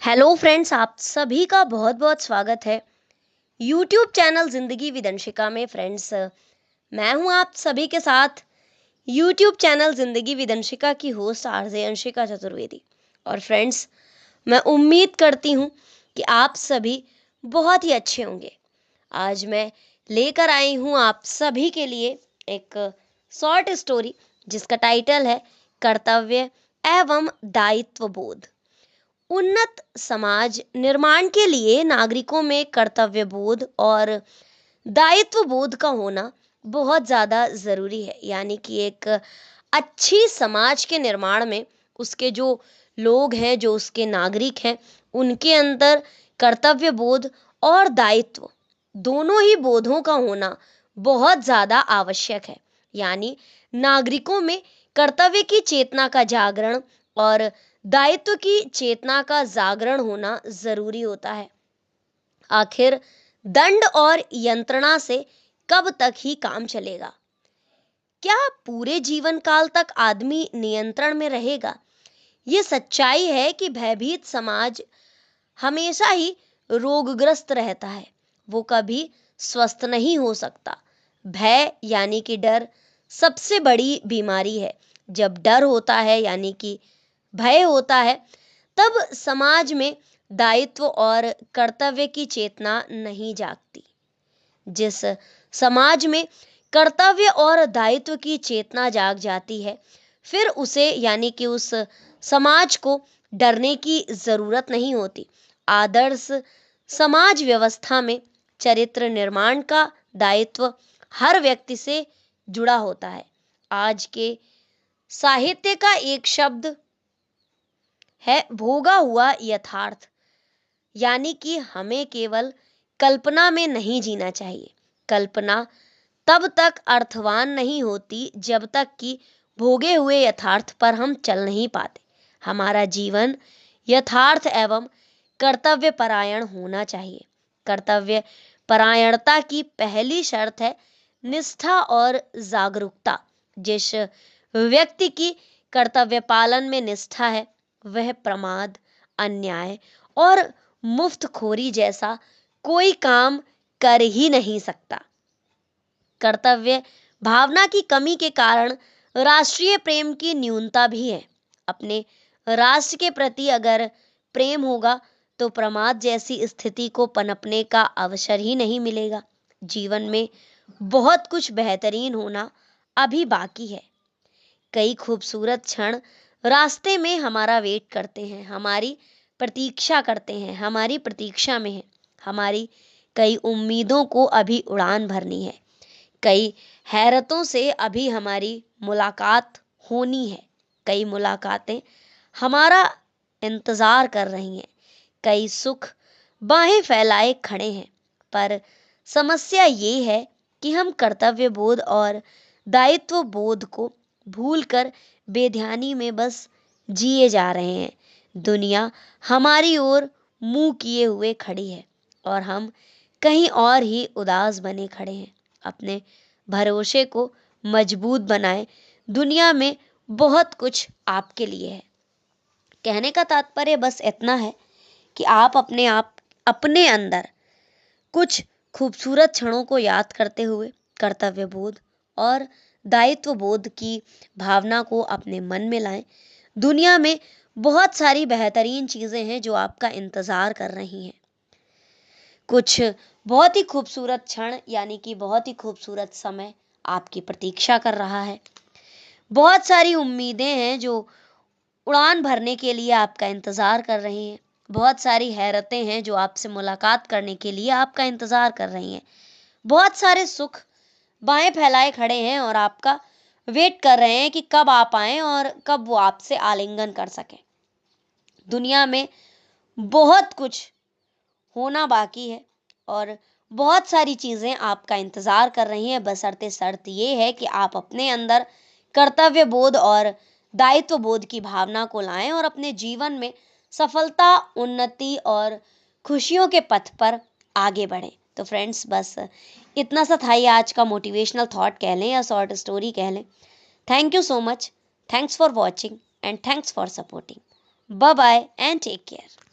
Hello friends, आप सभी का बहुत बहुत स्वागत है यूट्यूब चैनल जिंदगी विद अंशिका में। फ्रेंड्स, मैं हूं आप सभी के साथ यूट्यूब चैनल जिंदगी विद अंशिका की होस्ट आरजे अंशिका चतुर्वेदी। और फ्रेंड्स, मैं उम्मीद करती हूं कि आप सभी बहुत ही अच्छे होंगे। आज मैं लेकर आई हूं आप सभी के लिए एक शॉर्ट स्टोरी जिसका टाइटल है कर्तव्य एवं दायित्व बोध। उन्नत समाज निर्माण के लिए नागरिकों में कर्तव्य बोध और दायित्व बोध का होना बहुत ज़्यादा ज़रूरी है। यानी कि एक अच्छी समाज के निर्माण में उसके जो लोग हैं, जो उसके नागरिक हैं, उनके अंदर कर्तव्य बोध और दायित्व दोनों ही बोधों का होना बहुत ज़्यादा आवश्यक है। यानी नागरिकों में कर्तव्य की चेतना का जागरण और दायित्व की चेतना का जागरण होना जरूरी होता है। आखिर दंड और यंत्रणा से कब तक ही काम चलेगा? क्या पूरे जीवन काल तक आदमी नियंत्रण में रहेगा? ये सच्चाई है कि भयभीत समाज हमेशा ही रोगग्रस्त रहता है, वो कभी स्वस्थ नहीं हो सकता। भय यानी कि डर सबसे बड़ी बीमारी है। जब डर होता है यानी कि भय होता है, तब समाज में दायित्व और कर्तव्य की चेतना नहीं जागती। जिस समाज में कर्तव्य और दायित्व की चेतना जाग जाती है, फिर उसे यानी कि उस समाज को डरने की जरूरत नहीं होती। आदर्श समाज व्यवस्था में चरित्र निर्माण का दायित्व हर व्यक्ति से जुड़ा होता है। आज के साहित्य का एक शब्द है भोगा हुआ यथार्थ। यानी कि हमें केवल कल्पना में नहीं जीना चाहिए। कल्पना तब तक अर्थवान नहीं होती जब तक कि भोगे हुए यथार्थ पर हम चल नहीं पाते। हमारा जीवन यथार्थ एवं कर्तव्य परायण होना चाहिए। कर्तव्य परायणता की पहली शर्त है निष्ठा और जागरूकता। जिस व्यक्ति की कर्तव्य पालन में निष्ठा है, वह प्रमाद, अन्याय और मुफ्तखोरी जैसा कोई काम कर ही नहीं सकता। कर्तव्य भावना की कमी के कारण राष्ट्रीय प्रेम की न्यूनता भी है। अपने राष्ट्र के प्रति अगर प्रेम होगा तो प्रमाद जैसी स्थिति को पनपने का अवसर ही नहीं मिलेगा। जीवन में बहुत कुछ बेहतरीन होना अभी बाकी है। कई खूबसूरत क्षण रास्ते में हमारा वेट करते हैं, हमारी प्रतीक्षा करते हैं, हमारी प्रतीक्षा में है। हमारी कई उम्मीदों को अभी उड़ान भरनी है। कई हैरतों से अभी हमारी मुलाकात होनी है। कई मुलाकातें हमारा इंतजार कर रही हैं। कई सुख बाहें फैलाए खड़े हैं। पर समस्या ये है कि हम कर्तव्य बोध और दायित्व बोध को भूलकर बेध्यानी में बस जिए जा रहे हैं। दुनिया हमारी ओर मुंह किए हुए खड़ी है और हम कहीं और ही उदास बने खड़े हैं। अपने भरोसे को मजबूत बनाएं। दुनिया में बहुत कुछ आपके लिए है। कहने का तात्पर्य बस इतना है कि आप अपने अंदर कुछ खूबसूरत क्षणों को याद करते हुए कर्तव्य बोध और दायित्व बोध की भावना को अपने मन में लाएं। दुनिया में बहुत सारी बेहतरीन चीजें हैं जो आपका इंतजार कर रही हैं। कुछ बहुत ही खूबसूरत क्षण यानी कि बहुत ही खूबसूरत समय आपकी प्रतीक्षा कर रहा है। बहुत सारी उम्मीदें हैं जो उड़ान भरने के लिए आपका इंतजार कर रही हैं। बहुत सारी हैरतें हैं जो आपसे मुलाकात करने के लिए आपका इंतजार कर रही हैं। बहुत सारे सुख बाएं फैलाए खड़े हैं और आपका वेट कर रहे हैं कि कब आप आएं और कब वो आपसे आलिंगन कर सकें। दुनिया में बहुत कुछ होना बाकी है और बहुत सारी चीजें आपका इंतजार कर रही हैं। बशर्ते शर्त ये है कि आप अपने अंदर कर्तव्य बोध और दायित्व बोध की भावना को लाएं और अपने जीवन में सफलता, उन्नति और खुशियों के पथ पर आगे बढ़ें। तो फ्रेंड्स, बस इतना सा था। ये आज का मोटिवेशनल थॉट कह लें या शॉर्ट स्टोरी कह लें। Thank you so much. Thanks for watching and thanks for supporting. Bye bye and take care.